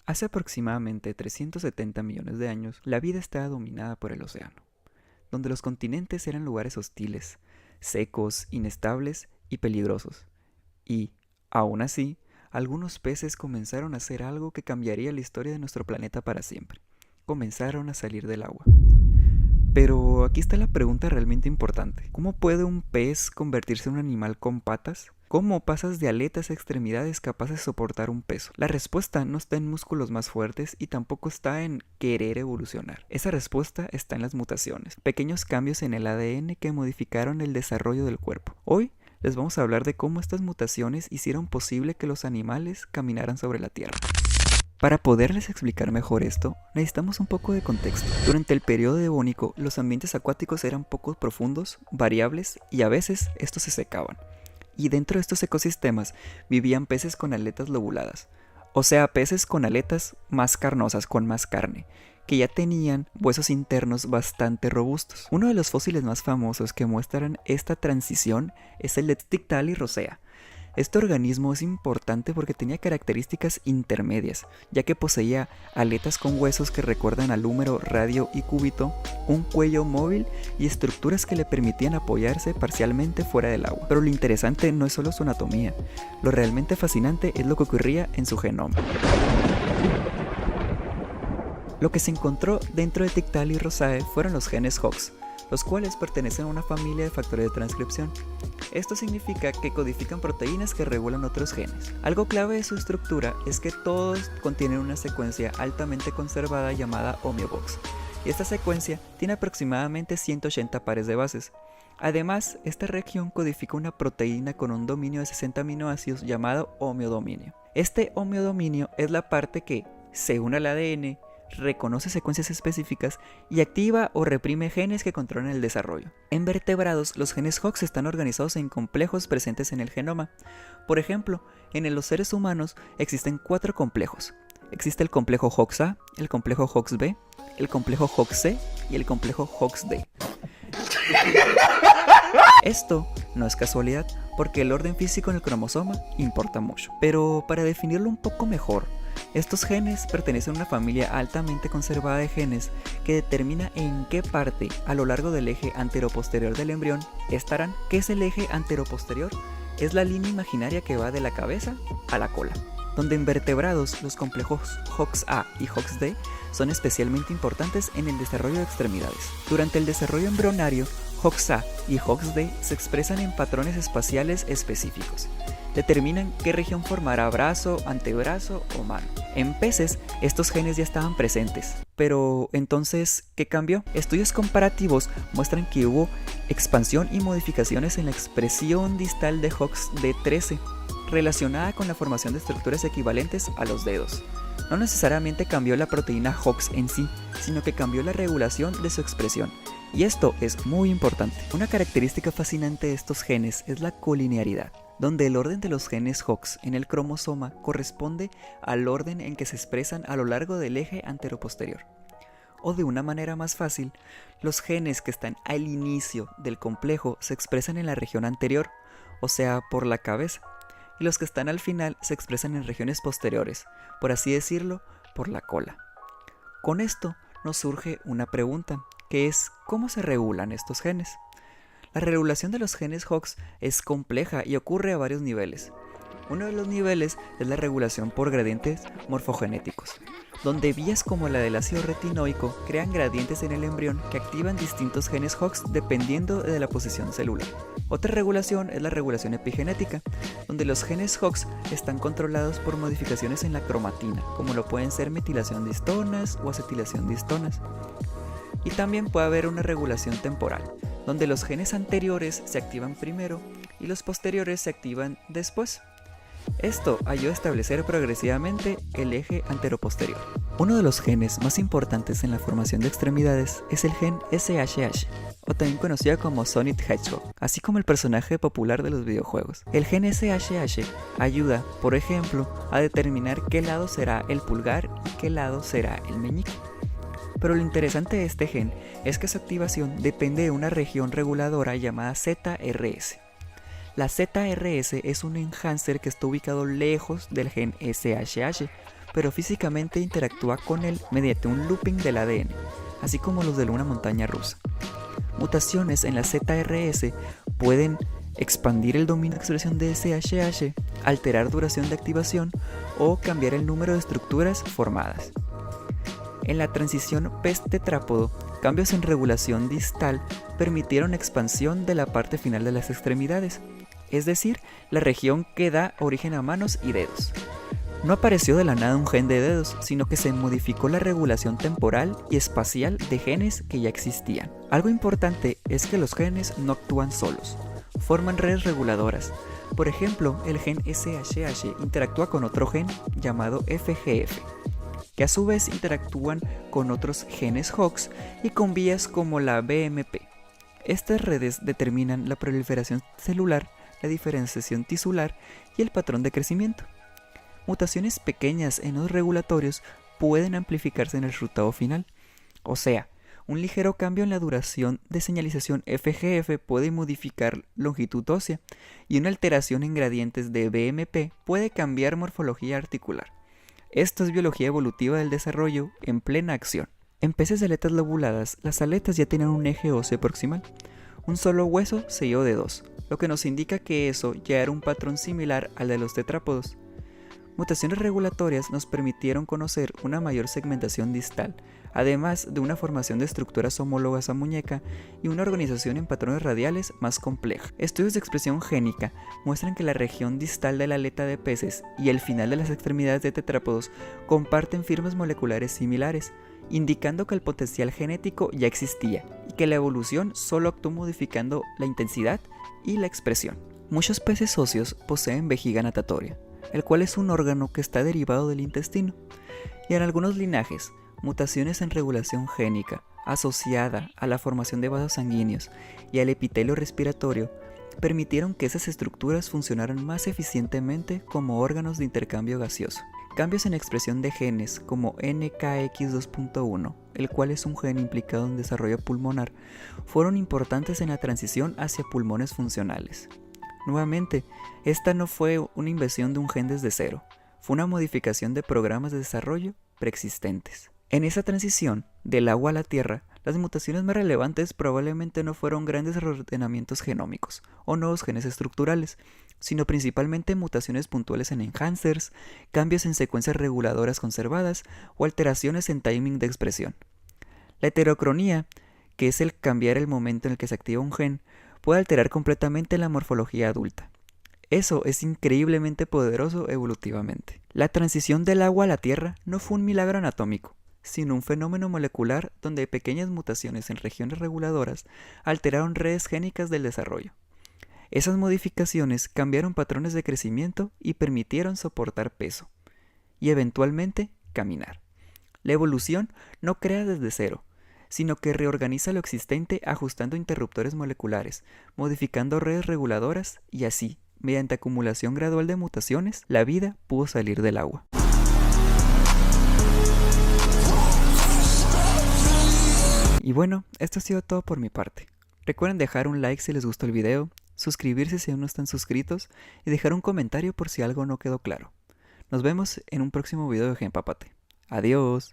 Hace aproximadamente 370 millones de años, la vida estaba dominada por el océano, donde los continentes eran lugares hostiles, secos, inestables y peligrosos. Y, aún así, algunos peces comenzaron a hacer algo que cambiaría la historia de nuestro planeta para siempre. Comenzaron a salir del agua. Pero aquí está la pregunta realmente importante. ¿Cómo puede un pez convertirse en un animal con patas? ¿Cómo pasas de aletas a extremidades capaces de soportar un peso? La respuesta no está en músculos más fuertes y tampoco está en querer evolucionar. Esa respuesta está en las mutaciones, pequeños cambios en el ADN que modificaron el desarrollo del cuerpo. Hoy les vamos a hablar de cómo estas mutaciones hicieron posible que los animales caminaran sobre la Tierra. Para poderles explicar mejor esto, necesitamos un poco de contexto. Durante el periodo devónico, los ambientes acuáticos eran poco profundos, variables y a veces estos se secaban. Y dentro de estos ecosistemas vivían peces con aletas lobuladas, o sea, peces con aletas más carnosas, con más carne, que ya tenían huesos internos bastante robustos. Uno de los fósiles más famosos que muestran esta transición es el de Tiktaalik rosea. Este organismo es importante porque tenía características intermedias, ya que poseía aletas con huesos que recuerdan al húmero, radio y cúbito, un cuello móvil y estructuras que le permitían apoyarse parcialmente fuera del agua. Pero lo interesante no es solo su anatomía, lo realmente fascinante es lo que ocurría en su genoma. Lo que se encontró dentro de Tiktaalik rosae fueron los genes Hox, los cuales pertenecen a una familia de factores de transcripción. Esto significa que codifican proteínas que regulan otros genes. Algo clave de su estructura es que todos contienen una secuencia altamente conservada llamada homeobox, y esta secuencia tiene aproximadamente 180 pares de bases. Además, esta región codifica una proteína con un dominio de 60 aminoácidos llamado homeodominio. Este homeodominio es la parte que, según el ADN, reconoce secuencias específicas y activa o reprime genes que controlan el desarrollo. En vertebrados, los genes Hox están organizados en complejos presentes en el genoma. Por ejemplo, en los seres humanos existen 4 complejos. Existe el complejo HOXA, el complejo HOXB, el complejo HOXC y el complejo HOXD. Esto no es casualidad, porque el orden físico en el cromosoma importa mucho. Pero para definirlo un poco mejor, estos genes pertenecen a una familia altamente conservada de genes que determina en qué parte a lo largo del eje anteroposterior del embrión estarán. ¿Qué es el eje anteroposterior? Es la línea imaginaria que va de la cabeza a la cola, donde en vertebrados los complejos HOXA y HOXD son especialmente importantes en el desarrollo de extremidades. Durante el desarrollo embrionario, HOXA y HOXD se expresan en patrones espaciales específicos. Determinan qué región formará brazo, antebrazo o mano. En peces, estos genes ya estaban presentes. Pero, entonces, ¿qué cambió? Estudios comparativos muestran que hubo expansión y modificaciones en la expresión distal de HOXD13, relacionada con la formación de estructuras equivalentes a los dedos. No necesariamente cambió la proteína HOX en sí, sino que cambió la regulación de su expresión. Y esto es muy importante. Una característica fascinante de estos genes es la colinearidad, donde el orden de los genes Hox en el cromosoma corresponde al orden en que se expresan a lo largo del eje anteroposterior. O de una manera más fácil, los genes que están al inicio del complejo se expresan en la región anterior, o sea, por la cabeza, y los que están al final se expresan en regiones posteriores, por así decirlo, por la cola. Con esto nos surge una pregunta, que es ¿cómo se regulan estos genes? La regulación de los genes Hox es compleja y ocurre a varios niveles. Uno de los niveles es la regulación por gradientes morfogenéticos, donde vías como la del ácido retinoico crean gradientes en el embrión que activan distintos genes Hox dependiendo de la posición celular. Otra regulación es la regulación epigenética, donde los genes Hox están controlados por modificaciones en la cromatina, como lo pueden ser metilación de histonas o acetilación de histonas. Y también puede haber una regulación temporal, donde los genes anteriores se activan primero y los posteriores se activan después. Esto ayuda a establecer progresivamente el eje anteroposterior. Uno de los genes más importantes en la formación de extremidades es el gen SHH, o también conocido como Sonic Hedgehog, así como el personaje popular de los videojuegos. El gen SHH ayuda, por ejemplo, a determinar qué lado será el pulgar y qué lado será el meñique. Pero lo interesante de este gen es que su activación depende de una región reguladora llamada ZRS. La ZRS es un enhancer que está ubicado lejos del gen SHH, pero físicamente interactúa con él mediante un looping del ADN, así como los de una montaña rusa. Mutaciones en la ZRS pueden expandir el dominio de expresión de SHH, alterar duración de activación o cambiar el número de estructuras formadas. En la transición pez tetrápodo, cambios en regulación distal permitieron expansión de la parte final de las extremidades, es decir, la región que da origen a manos y dedos. No apareció de la nada un gen de dedos, sino que se modificó la regulación temporal y espacial de genes que ya existían. Algo importante es que los genes no actúan solos, forman redes reguladoras. Por ejemplo, el gen SHH interactúa con otro gen llamado FGF, que a su vez interactúan con otros genes HOX y con vías como la BMP. Estas redes determinan la proliferación celular, la diferenciación tisular y el patrón de crecimiento. Mutaciones pequeñas en los regulatorios pueden amplificarse en el resultado final. O sea, un ligero cambio en la duración de señalización FGF puede modificar longitud ósea y una alteración en gradientes de BMP puede cambiar morfología articular. Esto es biología evolutiva del desarrollo en plena acción. En peces de aletas lobuladas, las aletas ya tienen un eje óseo proximal, un solo hueso seguido de dos, lo que nos indica que eso ya era un patrón similar al de los tetrápodos. Mutaciones regulatorias nos permitieron conocer una mayor segmentación distal, además de una formación de estructuras homólogas a muñeca y una organización en patrones radiales más compleja. Estudios de expresión génica muestran que la región distal de la aleta de peces y el final de las extremidades de tetrápodos comparten firmas moleculares similares, indicando que el potencial genético ya existía y que la evolución solo actuó modificando la intensidad y la expresión. Muchos peces óseos poseen vejiga natatoria, el cual es un órgano que está derivado del intestino, y en algunos linajes, mutaciones en regulación génica asociada a la formación de vasos sanguíneos y al epitelio respiratorio permitieron que esas estructuras funcionaran más eficientemente como órganos de intercambio gaseoso. Cambios en expresión de genes como NKX2.1, el cual es un gen implicado en desarrollo pulmonar, fueron importantes en la transición hacia pulmones funcionales. Nuevamente, esta no fue una invención de un gen desde cero, fue una modificación de programas de desarrollo preexistentes. En esa transición, del agua a la tierra, las mutaciones más relevantes probablemente no fueron grandes reordenamientos genómicos o nuevos genes estructurales, sino principalmente mutaciones puntuales en enhancers, cambios en secuencias reguladoras conservadas o alteraciones en timing de expresión. La heterocronía, que es el cambiar el momento en el que se activa un gen, puede alterar completamente la morfología adulta. Eso es increíblemente poderoso evolutivamente. La transición del agua a la tierra no fue un milagro anatómico, sino un fenómeno molecular donde pequeñas mutaciones en regiones reguladoras alteraron redes génicas del desarrollo. Esas modificaciones cambiaron patrones de crecimiento y permitieron soportar peso, y eventualmente caminar. La evolución no crea desde cero, sino que reorganiza lo existente ajustando interruptores moleculares, modificando redes reguladoras y así, mediante acumulación gradual de mutaciones, la vida pudo salir del agua. Y bueno, esto ha sido todo por mi parte. Recuerden dejar un like si les gustó el video, suscribirse si aún no están suscritos y dejar un comentario por si algo no quedó claro. Nos vemos en un próximo video de Genpapate. Adiós.